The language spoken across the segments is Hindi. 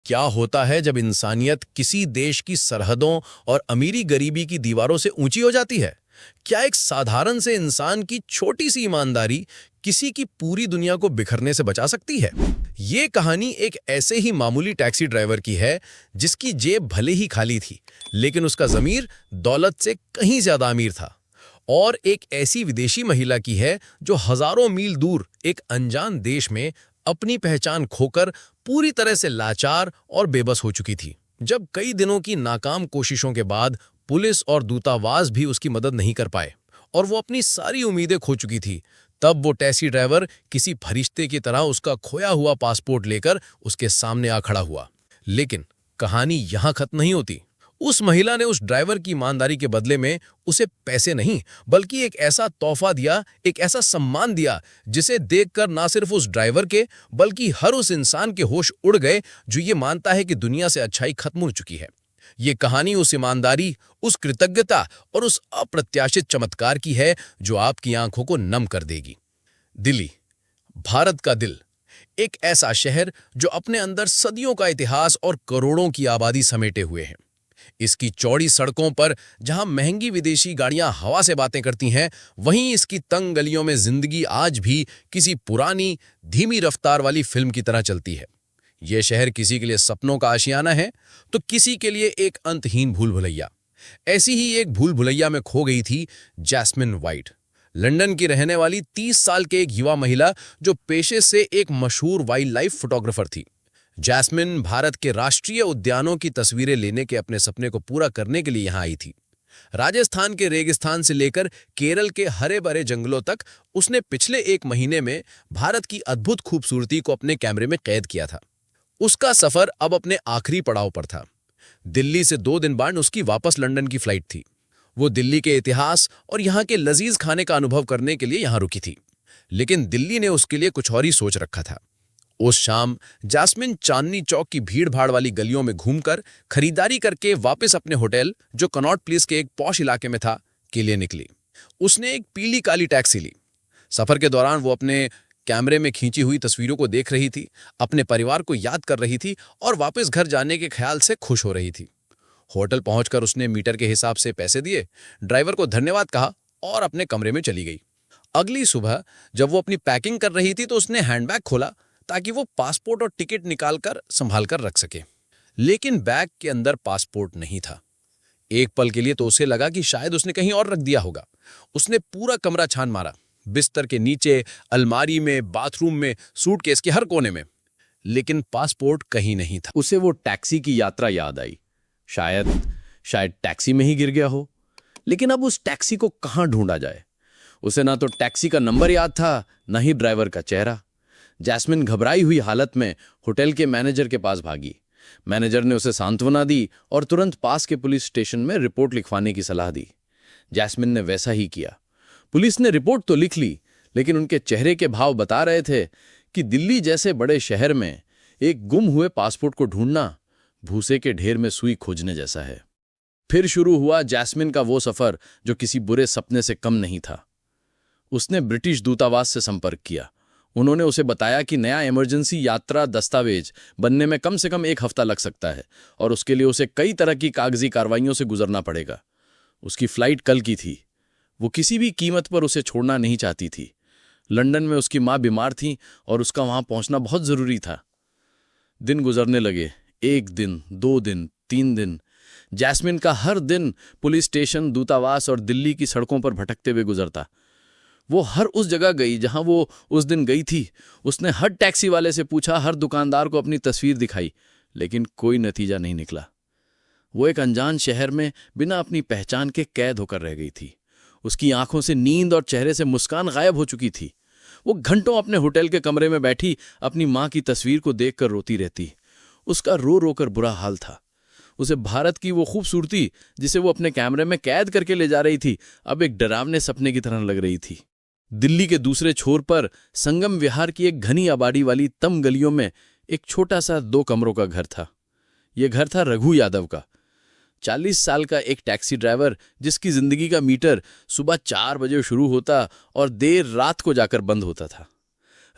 क्या होता है जब इंसानियत किसी देश की सरहदों और अमीरी गरीबी की दीवारों से ऊंची हो जाती है? क्या एक साधारण से इंसान की छोटी सी ईमानदारी किसी की पूरी दुनिया को बिखरने से बचा सकती है? ये कहानी एक ऐसे ही मामूली टैक्सी ड्राइवर की है जिसकी जेब भले ही खाली थी, लेकिन उसका ज़मीर दौलत से कहीं ज्यादा अमीर था। और एक ऐसी विदेशी महिला की है जो हजारों मील दूर एक अनजान देश में अपनी पहचान खोकर पूरी तरह से लाचार और बेबस हो चुकी थी। जब कई दिनों की नाकाम कोशिशों के बाद पुलिस और दूतावास भी उसकी मदद नहीं कर पाए और वो अपनी सारी उम्मीदें खो चुकी थी, तब वो टैक्सी ड्राइवर किसी फरिश्ते की तरह उसका खोया हुआ पासपोर्ट लेकर उसके सामने आ खड़ा हुआ। लेकिन कहानी यहां खत्म नहीं होती। उस महिला ने उस ड्राइवर की ईमानदारी के बदले में उसे पैसे नहीं, बल्कि एक ऐसा तोहफा दिया, एक ऐसा सम्मान दिया जिसे देखकर ना सिर्फ उस ड्राइवर के बल्कि हर उस इंसान के होश उड़ गए जो ये मानता है कि दुनिया से अच्छाई खत्म हो चुकी है। ये कहानी उस ईमानदारी, उस कृतज्ञता और उस अप्रत्याशित चमत्कार की है जो आपकी आंखों को नम कर देगी। दिल्ली, भारत का दिल, एक ऐसा शहर जो अपने अंदर सदियों का इतिहास और करोड़ों की आबादी समेटे हुए है। इसकी चौड़ी सड़कों पर जहां महंगी विदेशी गाड़ियां हवा से बातें करती हैं, वहीं इसकी तंग गलियों में जिंदगी आज भी किसी पुरानी धीमी रफ्तार वाली फिल्म की तरह चलती है। यह शहर किसी के लिए सपनों का आशियाना है, तो किसी के लिए एक अंतहीन भूल भुलैया। ऐसी ही एक भूल भुलैया में खो गई थी जैस्मिन वाइट, लंदन की रहने वाली 30 साल के एक युवा महिला जो पेशे से एक मशहूर वाइल्ड लाइफ फोटोग्राफर थी। जैस्मिन भारत के राष्ट्रीय उद्यानों की तस्वीरें लेने के अपने सपने को पूरा करने के लिए यहां आई थी। राजस्थान के रेगिस्तान से लेकर केरल के हरे भरे जंगलों तक उसने पिछले एक महीने में भारत की अद्भुत खूबसूरती को अपने कैमरे में कैद किया था। उसका सफर अब अपने आखिरी पड़ाव पर था। दिल्ली से 2 दिन बाद उसकी वापस लंदन की फ्लाइट थी। वो दिल्ली के इतिहास और यहाँ के लजीज खाने का अनुभव करने के लिए यहाँ रुकी थी। लेकिन दिल्ली ने उसके लिए कुछ और ही सोच रखा था। उस शाम जैस्मिन चांदनी चौक की भीड़-भाड़ वाली गलियों में घूमकर खरीदारी करके वापस अपने होटल, जो कनॉट प्लेस के एक पॉश इलाके में था, के लिए निकली। उसने एक पीली काली टैक्सी ली। सफर के दौरान वो अपने कैमरे में खींची हुई तस्वीरों को देख रही थी, अपने परिवार को याद कर रही थी और वापस घर जाने के ख्याल से खुश हो रही थी। होटल पहुंचकर उसने मीटर के हिसाब से पैसे दिए, ड्राइवर को धन्यवाद कहा और अपने कमरे में चली गई। अगली सुबह जब वो अपनी पैकिंग कर रही थी तो उसने हैंडबैग खोला ताकि वो पासपोर्ट और टिकट निकालकर संभाल कर रख सके। लेकिन बैग के अंदर पासपोर्ट नहीं था। एक पल के लिए तो उसे लगा कि शायद उसने कहीं और रख दिया होगा। उसने पूरा कमरा छान मारा, बिस्तर के नीचे, अलमारी में, बाथरूम में, सूटकेस के हर कोने में, लेकिन पासपोर्ट कहीं नहीं था। उसे वो टैक्सी की यात्रा याद आई। शायद टैक्सी में ही गिर गया हो। लेकिन अब उस टैक्सी को कहां ढूंढा जाए? उसे ना तो टैक्सी का नंबर याद था, न ही ड्राइवर का चेहरा। जैस्मिन घबराई हुई हालत में होटल के मैनेजर के पास भागी। मैनेजर ने उसे सांत्वना दी और तुरंत पास के पुलिस स्टेशन में रिपोर्ट लिखवाने की सलाह दी। जैस्मिन ने वैसा ही किया। पुलिस ने रिपोर्ट तो लिख ली, लेकिन उनके चेहरे के भाव बता रहे थे कि दिल्ली जैसे बड़े शहर में एक गुम हुए पासपोर्ट को ढूंढना भूसे के ढेर में सुई खोजने जैसा है। फिर शुरू हुआ जैस्मिन का वो सफर जो किसी बुरे सपने से कम नहीं था। उसने ब्रिटिश दूतावास से संपर्क किया। उन्होंने उसे बताया कि नया इमरजेंसी यात्रा दस्तावेज बनने में कम से कम 1 हफ्ता लग सकता है और उसके लिए उसे कई तरह की कागजी कार्रवाइयों से गुजरना पड़ेगा। उसकी फ्लाइट कल की थी। वो किसी भी कीमत पर उसे छोड़ना नहीं चाहती थी। लंदन में उसकी माँ बीमार थी और उसका वहां पहुंचना बहुत जरूरी था। दिन गुजरने लगे। 1 दिन, 2 दिन, 3 दिन। जैस्मिन का हर दिन पुलिस स्टेशन, दूतावास और दिल्ली की सड़कों पर भटकते हुए गुजरता। वो हर उस जगह गई जहां वो उस दिन गई थी। उसने हर टैक्सी वाले से पूछा, हर दुकानदार को अपनी तस्वीर दिखाई, लेकिन कोई नतीजा नहीं निकला। वो एक अनजान शहर में बिना अपनी पहचान के कैद होकर रह गई थी। उसकी आंखों से नींद और चेहरे से मुस्कान गायब हो चुकी थी। वो घंटों अपने होटल के कमरे में बैठी अपनी मां की तस्वीर को देखकर रोती रहती। उसका रो रो कर बुरा हाल था। उसे भारत की वो खूबसूरती जिसे वो अपने कैमरे में कैद करके ले जा रही थी, अब एक डरावने सपने की तरह लग रही थी। दिल्ली के दूसरे छोर पर संगम विहार की एक घनी आबादी वाली तम गलियों में एक छोटा सा 2 कमरों का घर था। यह घर था रघु यादव का, 40 साल का एक टैक्सी ड्राइवर जिसकी जिंदगी का मीटर सुबह 4 बजे शुरू होता और देर रात को जाकर बंद होता था।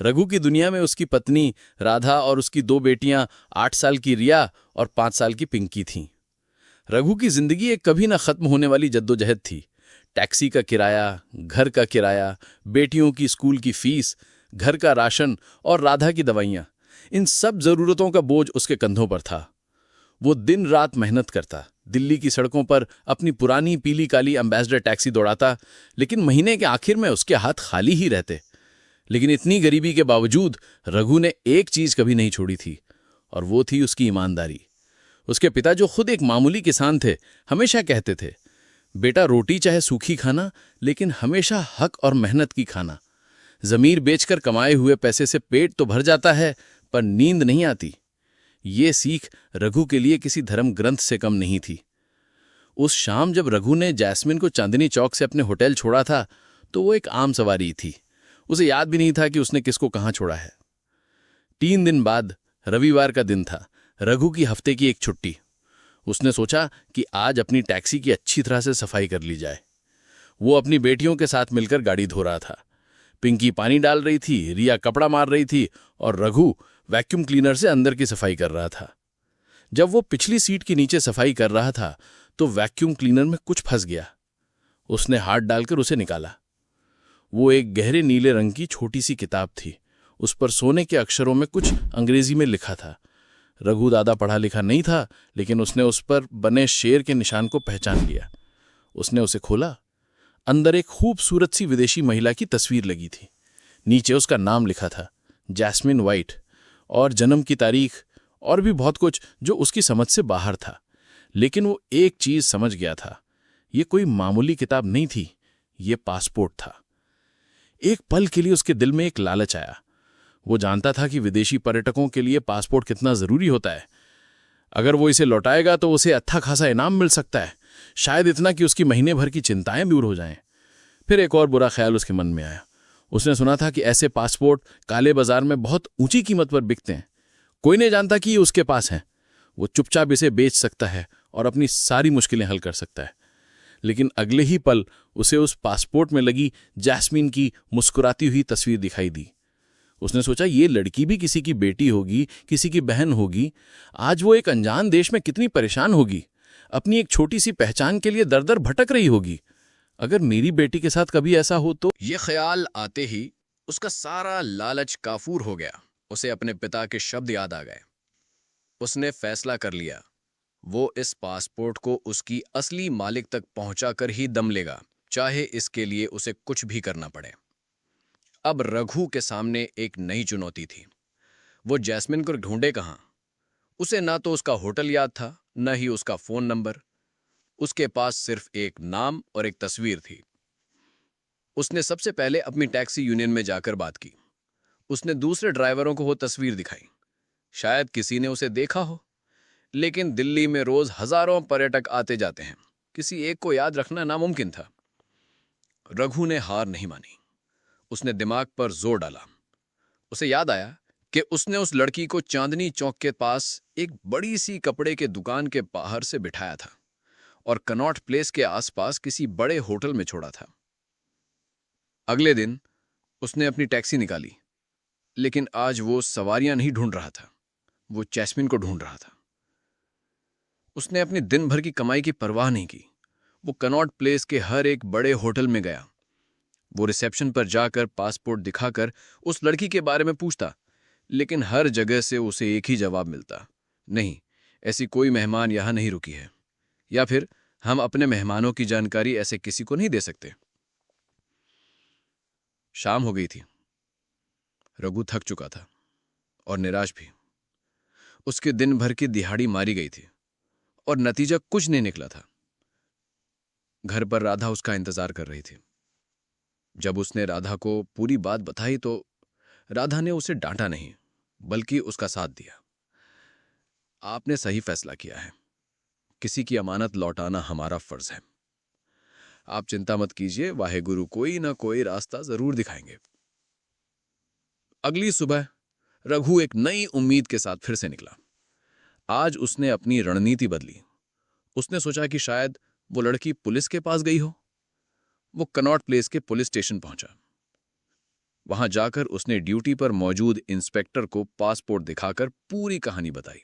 रघु की दुनिया में उसकी पत्नी राधा और उसकी 2 बेटियां 8 साल की रिया और 5 साल की पिंकी थीं। रघु की जिंदगी एक कभी ना खत्म होने वाली जद्दोजहद थी। टैक्सी का किराया, घर का किराया, बेटियों की स्कूल की फीस, घर का राशन और राधा की दवाइयां, इन सब जरूरतों का बोझ उसके कंधों पर था। वो दिन रात मेहनत करता, दिल्ली की सड़कों पर अपनी पुरानी पीली काली एम्बेसडर टैक्सी दौड़ाता, लेकिन महीने के आखिर में उसके हाथ खाली ही रहते। लेकिन इतनी गरीबी के बावजूद रघु ने एक चीज कभी नहीं छोड़ी थी, और वो थी उसकी ईमानदारी। उसके पिता, जो खुद एक मामूली किसान थे, हमेशा कहते थे, बेटा रोटी चाहे सूखी खाना, लेकिन हमेशा हक और मेहनत की खाना। जमीर बेचकर कमाए हुए पैसे से पेट तो भर जाता है, पर नींद नहीं आती। ये सीख रघु के लिए किसी धर्म ग्रंथ से कम नहीं थी। उस शाम जब रघु ने जैस्मिन को चांदनी चौक से अपने होटल छोड़ा था, तो वो एक आम सवारी थी। उसे याद भी नहीं था कि उसने किसको कहाँ छोड़ा है। 3 दिन बाद रविवार का दिन था, रघु की हफ्ते की एक छुट्टी। उसने सोचा कि आज अपनी टैक्सी की अच्छी तरह से सफाई कर ली जाए। वो अपनी बेटियों के साथ मिलकर गाड़ी धो रहा था। पिंकी पानी डाल रही थी, रिया कपड़ा मार रही थी और रघु वैक्यूम क्लीनर से अंदर की सफाई कर रहा था। जब वो पिछली सीट के नीचे सफाई कर रहा था, तो वैक्यूम क्लीनर में कुछ फंस गया। उसने हाथ डालकर उसे निकाला। वो एक गहरे नीले रंग की छोटी सी किताब थी। उस पर सोने के अक्षरों में कुछ अंग्रेजी में लिखा था। रघु दादा पढ़ा लिखा नहीं था, लेकिन उसने उस पर बने शेर के निशान को पहचान लिया। उसने उसे खोला। अंदर एक खूबसूरत सी विदेशी महिला की तस्वीर लगी थी। नीचे उसका नाम लिखा था, जैस्मिन वाइट, और जन्म की तारीख और भी बहुत कुछ जो उसकी समझ से बाहर था। लेकिन वो एक चीज समझ गया था, ये कोई मामूली किताब नहीं थी, ये पासपोर्ट था। एक पल के लिए उसके दिल में एक लालच आया। वो जानता था कि विदेशी पर्यटकों के लिए पासपोर्ट कितना जरूरी होता है। अगर वो इसे लौटाएगा तो उसे अच्छा खासा इनाम मिल सकता है, शायद इतना कि उसकी महीने भर की चिंताएं दूर हो जाएं। फिर एक और बुरा ख्याल उसके मन में आया। उसने सुना था कि ऐसे पासपोर्ट काले बाजार में बहुत ऊंची कीमत पर बिकते हैं। कोई नहीं जानता कि ये उसके पास है। वो चुपचाप इसे बेच सकता है और अपनी सारी मुश्किलें हल कर सकता है। लेकिन अगले ही पल उसे उस पासपोर्ट में लगी जैस्मिन की मुस्कुराती हुई तस्वीर दिखाई दी। उसने सोचा, ये लड़की भी किसी की बेटी होगी, किसी की बहन होगी। आज वो एक अनजान देश में कितनी परेशान होगी, अपनी एक छोटी सी पहचान के लिए दर दर भटक रही होगी। अगर मेरी बेटी के साथ कभी ऐसा हो तो। ये ख्याल आते ही उसका सारा लालच काफूर हो गया। उसे अपने पिता के शब्द याद आ गए। उसने फैसला कर लिया, वो इस पासपोर्ट को उसकी असली मालिक तक पहुंचाकर ही दम लेगा, चाहे इसके लिए उसे कुछ भी करना पड़े। अब रघु के सामने एक नई चुनौती थी। वो जैस्मिन को ढूंढे कहां? उसे ना तो उसका होटल याद था, न ही उसका फोन नंबर। उसके पास सिर्फ एक नाम और एक तस्वीर थी। उसने सबसे पहले अपनी टैक्सी यूनियन में जाकर बात की। उसने दूसरे ड्राइवरों को वो तस्वीर दिखाई। शायद किसी ने उसे देखा हो, लेकिन दिल्ली में रोज हजारों पर्यटक आते जाते हैं, किसी एक को याद रखना नामुमकिन था। रघु ने हार नहीं मानी। उसने दिमाग पर जोर डाला। उसे याद आया कि उसने उस लड़की को चांदनी चौक के पास एक बड़ी सी कपड़े के दुकान के बाहर से बिठाया था और कनॉट प्लेस के आसपास किसी बड़े होटल में छोड़ा था। अगले दिन उसने अपनी टैक्सी निकाली, लेकिन आज वो सवारियां नहीं ढूंढ रहा था, वो जैस्मिन को ढूंढ रहा था। उसने अपनी दिन भर की कमाई की परवाह नहीं की। वो कनॉट प्लेस के हर एक बड़े होटल में गया। वो रिसेप्शन पर जाकर पासपोर्ट दिखाकर उस लड़की के बारे में पूछता, लेकिन हर जगह से उसे एक ही जवाब मिलता, नहीं, ऐसी कोई मेहमान यहां नहीं रुकी है, या फिर हम अपने मेहमानों की जानकारी ऐसे किसी को नहीं दे सकते। शाम हो गई थी। रघु थक चुका था और निराश भी। उसके दिन भर की दिहाड़ी मारी गई थी और नतीजा कुछ नहीं निकला था। घर पर राधा उसका इंतजार कर रही थी। जब उसने राधा को पूरी बात बताई तो राधा ने उसे डांटा नहीं, बल्कि उसका साथ दिया। आपने सही फैसला किया है, किसी की अमानत लौटाना हमारा फर्ज है। आप चिंता मत कीजिए, वाहेगुरु कोई ना कोई रास्ता जरूर दिखाएंगे। अगली सुबह रघु एक नई उम्मीद के साथ फिर से निकला। आज उसने अपनी रणनीति बदली। उसने सोचा कि शायद वो लड़की पुलिस के पास गई हो। वो कनॉट प्लेस के पुलिस स्टेशन पहुंचा। वहां जाकर उसने ड्यूटी पर मौजूद इंस्पेक्टर को पासपोर्ट दिखाकर पूरी कहानी बताई।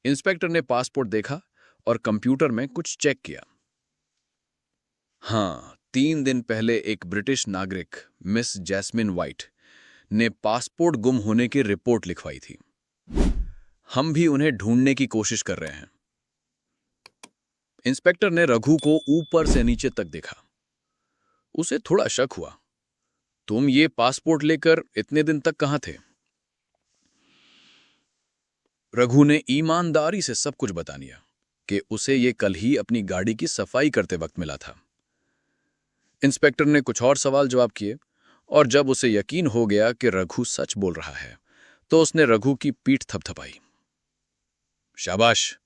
इंस्पेक्टर ने पासपोर्ट देखा और कंप्यूटर में कुछ चेक किया। हाँ, 3 दिन पहले एक ब्रिटिश नागरिक मिस जैस्मिन वाइट ने पासपोर्ट गुम होने की रिपोर्ट लिखवाई थी। हम भी उन्हें ढूंढने की कोशिश कर रहे हैं। इंस्पेक्टर ने रघु को ऊपर से नीचे तक देखा। उसे थोड़ा शक हुआ। तुम ये पासपोर्ट लेकर इतने दिन तक कहां थे? रघु ने ईमानदारी से सब कुछ बता दिया कि उसे ये कल ही अपनी गाड़ी की सफाई करते वक्त मिला था। इंस्पेक्टर ने कुछ और सवाल जवाब किए और जब उसे यकीन हो गया कि रघु सच बोल रहा है तो उसने रघु की पीठ थपथपाई। शाबाश,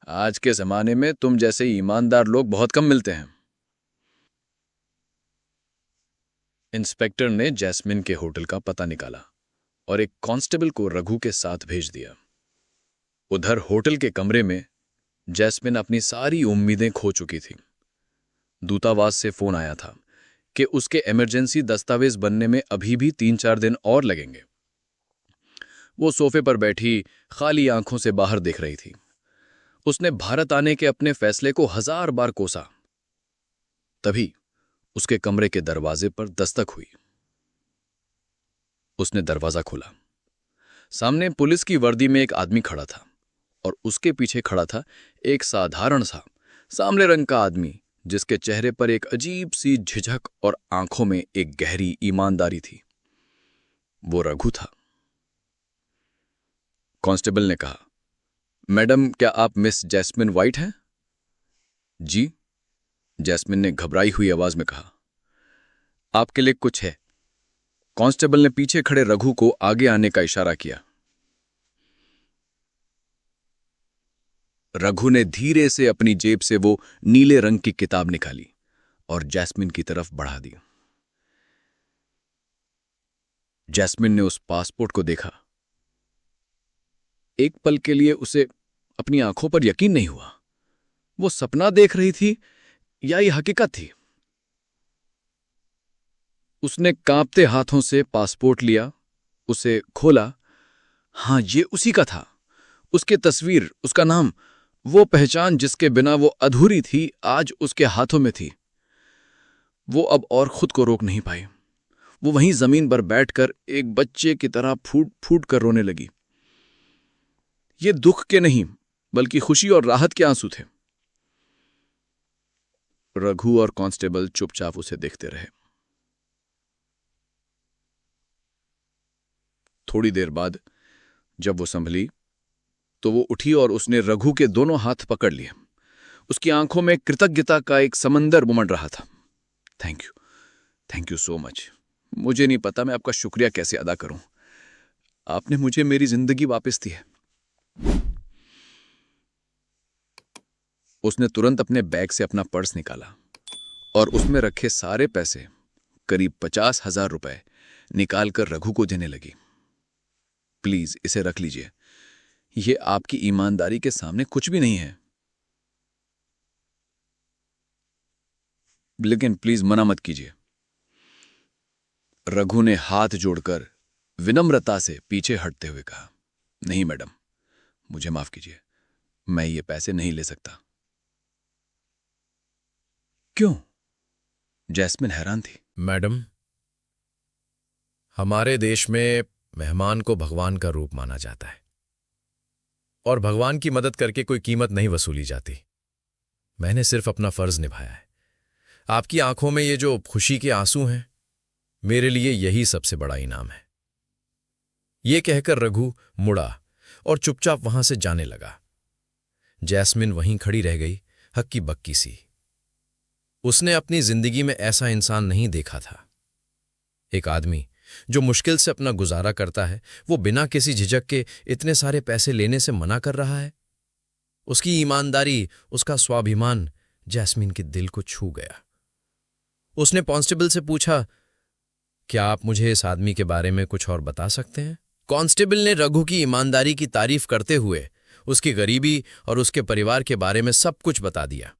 आज के जमाने में तुम जैसे ईमानदार लोग बहुत कम मिलते हैं। इंस्पेक्टर ने जैस्मिन के होटल का पता निकाला और एक कांस्टेबल को रघु के साथ भेज दिया। उधर होटल के कमरे में जैस्मिन अपनी सारी उम्मीदें खो चुकी थी। दूतावास से फोन आया था कि उसके इमरजेंसी दस्तावेज बनने में अभी भी 3-4 दिन और लगेंगे। वो सोफे पर बैठी खाली आंखों से बाहर देख रही थी। उसने भारत आने के अपने फैसले को 1000 बार कोसा। तभी उसके कमरे के दरवाजे पर दस्तक हुई। उसने दरवाजा खोला। सामने पुलिस की वर्दी में एक आदमी खड़ा था और उसके पीछे खड़ा था एक साधारण सा सांवले रंग का आदमी जिसके चेहरे पर एक अजीब सी झिझक और आंखों में एक गहरी ईमानदारी थी। वो रघु था। कांस्टेबल ने कहा, मैडम, क्या आप मिस जैस्मिन वाइट हैं? जी, जैस्मिन ने घबराई हुई आवाज में कहा। आपके लिए कुछ है। कांस्टेबल ने पीछे खड़े रघु को आगे आने का इशारा किया। रघु ने धीरे से अपनी जेब से वो नीले रंग की किताब निकाली और जैस्मिन की तरफ बढ़ा दी। जैस्मिन ने उस पासपोर्ट को देखा। एक पल के लिए उसे अपनी आंखों पर यकीन नहीं हुआ। वो सपना देख रही थी या ये हकीकत थी? उसने कांपते हाथों से पासपोर्ट लिया, उसे खोला। हां, ये उसी का था। उसकी तस्वीर, उसका नाम, वो पहचान जिसके बिना वो अधूरी थी, आज उसके हाथों में थी। वो अब और खुद को रोक नहीं पाई। वो वहीं जमीन पर बैठकर एक बच्चे की तरह फूट फूट कर रोने लगी। ये दुख के नहीं बल्कि खुशी और राहत के आंसू थे। रघु और कांस्टेबल चुपचाप उसे देखते रहे। थोड़ी देर बाद जब वो संभली तो वो उठी और उसने रघु के दोनों हाथ पकड़ लिए। उसकी आंखों में कृतज्ञता का एक समंदर उमड़ रहा था। Thank you so much. मुझे नहीं पता मैं आपका शुक्रिया कैसे अदा करूं। आपने मुझे मेरी जिंदगी वापस दी है। उसने तुरंत अपने बैग से अपना पर्स निकाला और उसमें रखे सारे पैसे, करीब 50,000 रुपए, निकालकर रघु को देने लगी। प्लीज इसे रख लीजिए, ये आपकी ईमानदारी के सामने कुछ भी नहीं है, लेकिन प्लीज मना मत कीजिए। रघु ने हाथ जोड़कर विनम्रता से पीछे हटते हुए कहा, नहीं मैडम, मुझे माफ कीजिए, मैं ये पैसे नहीं ले सकता। क्यों? जैस्मिन हैरान थी। मैडम, हमारे देश में मेहमान को भगवान का रूप माना जाता है और भगवान की मदद करके कोई कीमत नहीं वसूली जाती। मैंने सिर्फ अपना फर्ज निभाया है। आपकी आंखों में ये जो खुशी के आंसू हैं, मेरे लिए यही सबसे बड़ा इनाम है। ये कहकर रघु मुड़ा और चुपचाप वहां से जाने लगा। जैस्मिन वहीं खड़ी रह गई, हक्की बक्की सी। उसने अपनी जिंदगी में ऐसा इंसान नहीं देखा था। एक आदमी जो मुश्किल से अपना गुजारा करता है, वो बिना किसी झिझक के इतने सारे पैसे लेने से मना कर रहा है। उसकी ईमानदारी, उसका स्वाभिमान जैस्मिन के दिल को छू गया। उसने कांस्टेबल से पूछा, क्या आप मुझे इस आदमी के बारे में कुछ और बता सकते हैं? कांस्टेबल ने रघु की ईमानदारी की तारीफ करते हुए उसकी गरीबी और उसके परिवार के बारे में सब कुछ बता दिया।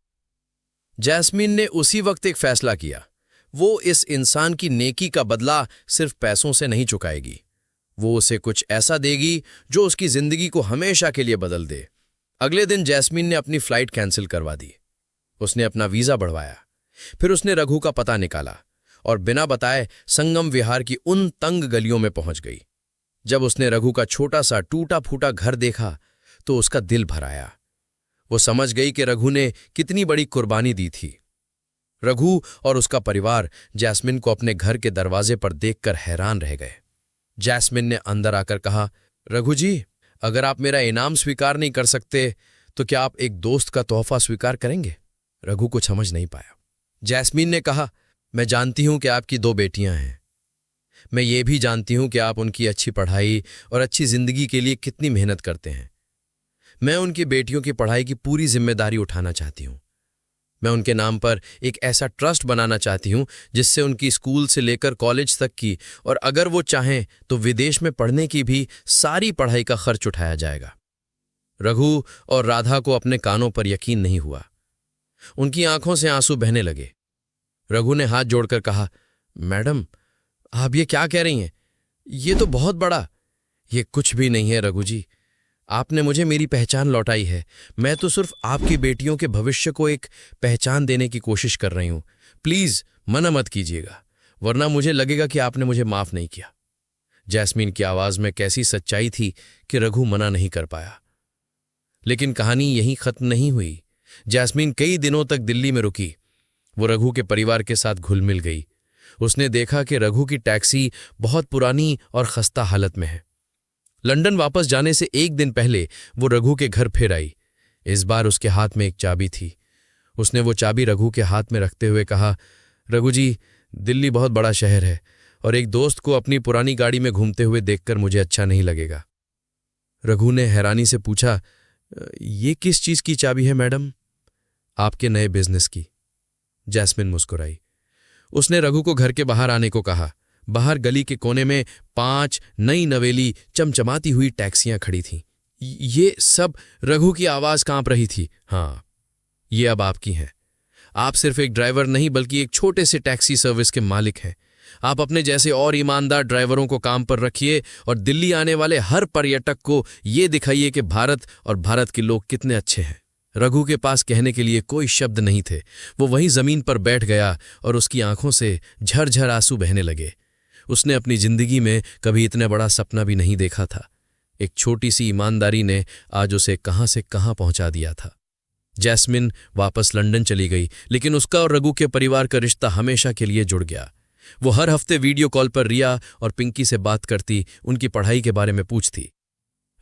जैस्मिन ने उसी वक्त एक फैसला किया। वो इस इंसान की नेकी का बदला सिर्फ पैसों से नहीं चुकाएगी। वो उसे कुछ ऐसा देगी जो उसकी जिंदगी को हमेशा के लिए बदल दे। अगले दिन जैस्मीन ने अपनी फ्लाइट कैंसिल करवा दी। उसने अपना वीजा बढ़वाया। फिर उसने रघु का पता निकाला और बिना बताए संगम विहार की उन तंग गलियों में पहुंच गई। जब उसने रघु का छोटा सा टूटा फूटा घर देखा तो उसका दिल भर आया। वो समझ गई कि रघु ने कितनी बड़ी कुर्बानी दी थी। रघु और उसका परिवार जैस्मिन को अपने घर के दरवाजे पर देखकर हैरान रह गए। जैस्मिन ने अंदर आकर कहा, रघु जी, अगर आप मेरा इनाम स्वीकार नहीं कर सकते तो क्या आप एक दोस्त का तोहफा स्वीकार करेंगे? रघु कुछ समझ नहीं पाया। जैस्मिन ने कहा, मैं जानती हूं कि आपकी 2 बेटियां हैं। मैं ये भी जानती हूं कि आप उनकी अच्छी पढ़ाई और अच्छी जिंदगी के लिए कितनी मेहनत करते हैं। मैं उनकी बेटियों की पढ़ाई की पूरी जिम्मेदारी उठाना चाहती हूं। मैं उनके नाम पर एक ऐसा ट्रस्ट बनाना चाहती हूं जिससे उनकी स्कूल से लेकर कॉलेज तक की और अगर वो चाहें तो विदेश में पढ़ने की भी सारी पढ़ाई का खर्च उठाया जाएगा। रघु और राधा को अपने कानों पर यकीन नहीं हुआ। उनकी आंखों से आंसू बहने लगे। रघु ने हाथ जोड़कर कहा, मैडम, आप ये क्या कह रही हैं? ये तो बहुत बड़ा। ये कुछ भी नहीं है रघु जी। आपने मुझे मेरी पहचान लौटाई है। मैं तो सिर्फ आपकी बेटियों के भविष्य को एक पहचान देने की कोशिश कर रही हूं। प्लीज मना मत कीजिएगा, वरना मुझे लगेगा कि आपने मुझे माफ नहीं किया। जैस्मीन की आवाज में कैसी सच्चाई थी कि रघु मना नहीं कर पाया। लेकिन कहानी यहीं खत्म नहीं हुई। जैस्मीन कई दिनों तक दिल्ली में रुकी। वो रघु के परिवार के साथ घुल मिल गई। उसने देखा कि रघु की टैक्सी बहुत पुरानी और खस्ता हालत में है। लंदन वापस जाने से एक दिन पहले वो रघु के घर फिर आई। इस बार उसके हाथ में एक चाबी थी। उसने वो चाबी रघु के हाथ में रखते हुए कहा, रघु जी, दिल्ली बहुत बड़ा शहर है और एक दोस्त को अपनी पुरानी गाड़ी में घूमते हुए देखकर मुझे अच्छा नहीं लगेगा। रघु ने हैरानी से पूछा, ये किस चीज की चाबी है मैडम? आपके नए बिजनेस की। जैस्मिन मुस्कुराई। उसने रघु को घर के बाहर आने को कहा। बाहर गली के कोने में 5 नई नवेली चमचमाती हुई टैक्सियां खड़ी थीं। ये सब, रघु की आवाज कांप रही थी। हाँ, ये अब आपकी हैं। आप सिर्फ एक ड्राइवर नहीं बल्कि एक छोटे से टैक्सी सर्विस के मालिक हैं। आप अपने जैसे और ईमानदार ड्राइवरों को काम पर रखिए और दिल्ली आने वाले हर पर्यटक को ये दिखाइए कि भारत और भारत के लोग कितने अच्छे हैं। रघु के पास कहने के लिए कोई शब्द नहीं थे। वो वहीं जमीन पर बैठ गया और उसकी आंखों से झरझर आंसू बहने लगे। उसने अपनी जिंदगी में कभी इतना बड़ा सपना भी नहीं देखा था। एक छोटी सी ईमानदारी ने आज उसे कहां से कहां पहुंचा दिया था। जैस्मिन वापस लंदन चली गई, लेकिन उसका और रघु के परिवार का रिश्ता हमेशा के लिए जुड़ गया। वो हर हफ्ते वीडियो कॉल पर रिया और पिंकी से बात करती, उनकी पढ़ाई के बारे में पूछती।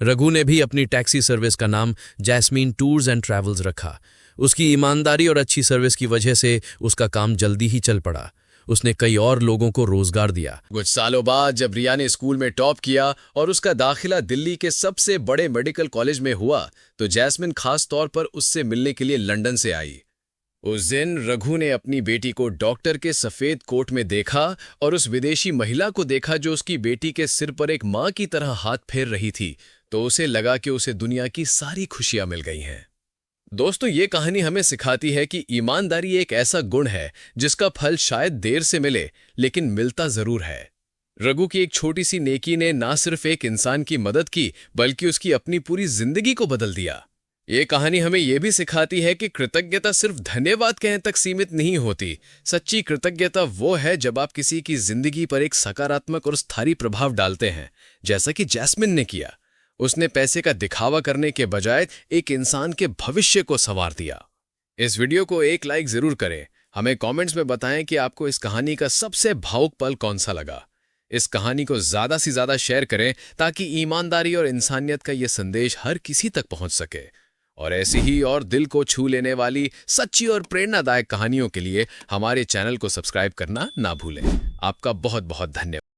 रघु ने भी अपनी टैक्सी सर्विस का नाम जैस्मीन टूर्स एंड ट्रैवल्स रखा। उसकी ईमानदारी और अच्छी सर्विस की वजह से उसका काम जल्दी ही चल पड़ा। उसने कई और लोगों को रोजगार दिया। कुछ सालों बाद जब रिया ने स्कूल में टॉप किया और उसका दाखिला दिल्ली के सबसे बड़े मेडिकल कॉलेज में हुआ तो जैस्मिन खास तौर पर उससे मिलने के लिए लंदन से आई। उस दिन रघु ने अपनी बेटी को डॉक्टर के सफेद कोट में देखा और उस विदेशी महिला को देखा जो उसकी बेटी के सिर पर एक मां की तरह हाथ फेर रही थी, तो उसे लगा कि उसे दुनिया की सारी खुशियां मिल गई हैं। दोस्तों, ये कहानी हमें सिखाती है कि ईमानदारी एक ऐसा गुण है जिसका फल शायद देर से मिले, लेकिन मिलता जरूर है। रघु की एक छोटी सी नेकी ने ना सिर्फ एक इंसान की मदद की बल्कि उसकी अपनी पूरी जिंदगी को बदल दिया। ये कहानी हमें यह भी सिखाती है कि कृतज्ञता सिर्फ धन्यवाद कहने तक सीमित नहीं होती। सच्ची कृतज्ञता वो है जब आप किसी की जिंदगी पर एक सकारात्मक और स्थायी प्रभाव डालते हैं, जैसा कि जैस्मिन ने किया। उसने पैसे का दिखावा करने के बजाय एक इंसान के भविष्य को संवार दिया। इस वीडियो को एक लाइक जरूर करें। हमें कमेंट्स में बताएं कि आपको इस कहानी का सबसे भावुक पल कौन सा लगा। इस कहानी को ज्यादा से ज्यादा शेयर करें ताकि ईमानदारी और इंसानियत का यह संदेश हर किसी तक पहुंच सके। और ऐसी ही और दिल को छू लेने वाली सच्ची और प्रेरणादायक कहानियों के लिए हमारे चैनल को सब्सक्राइब करना ना भूलें। आपका बहुत बहुत धन्यवाद।